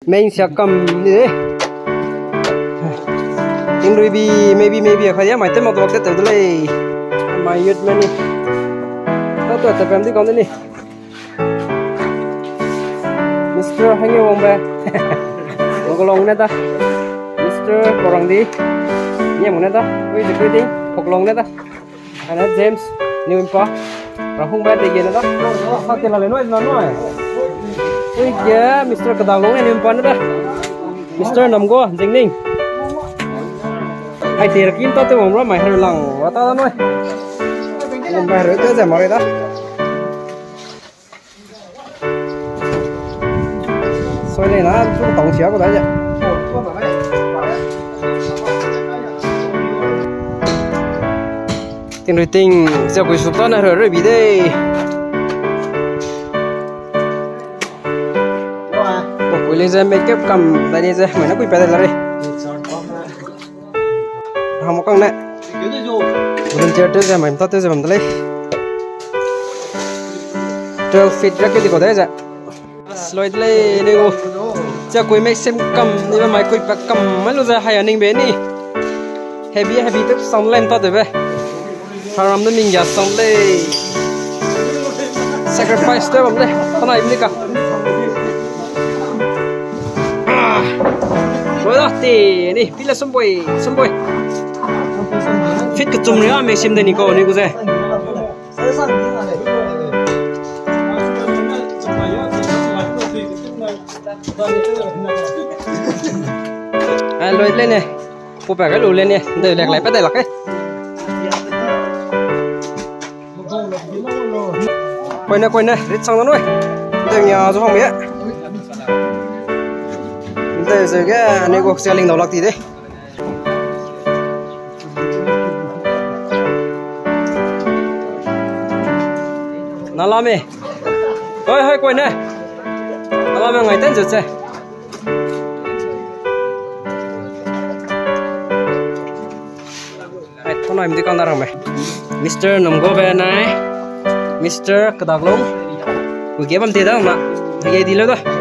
main siya kam ni de ting ruby maybe khaya mai te ma to te te le mai yut mani to te pem di kon ni Mr. Hangi wong ba ngolong na ta Mr. korang di nyem na ta wi de quy ting long na ta ana James new impa rahung ba de na ta ha te la le noi na noi ui kìa Mr. Kadang long new impa na ta Mr. Namgo Jingning ai tiền kim to tôi mong mày hơi lòng và tao nói mình bài rồi chơi giảm mày đó xoay này nó cũng tổng xéo của đấy vậy tiền rồi tình giờ quỳ sụp to này rồi bị đây quỳ lên ra make up cầm đây đi ra mày nó quỳ phải đây là đi không có con nè mình chơi chơi ra mình tao chơi ra mình lấy chơi fit ra cái gì có đấy vậy slide lấy đi ô chơi quay make xem cầm đi mà mày quay bạc cầm mấy lúc ra hay ở ninh bến đi heavy tức xong lên tao được vậy haram nó mình giả xong lên sacrifice đấy bằng đây con này đi cả rồi đó thì đi pila xung bồi fit cái chung nữa mình xem đây nico này cô gì lôi lên này phụ bẻ cái lùi lên nè để lẹt lại bắt đây là cái quay nè rít xong nó nuôi đây nhà số phòng ấy đây rồi cái này cuộc xe linh đầu lạc thì đấy nó làm gì hơi quay nè nó làm ngày tên rồi xe con này mình con nào mày Mr. Namgo về này Mr. Kadang long gue kia bam tidak mak, lagi di lo dah.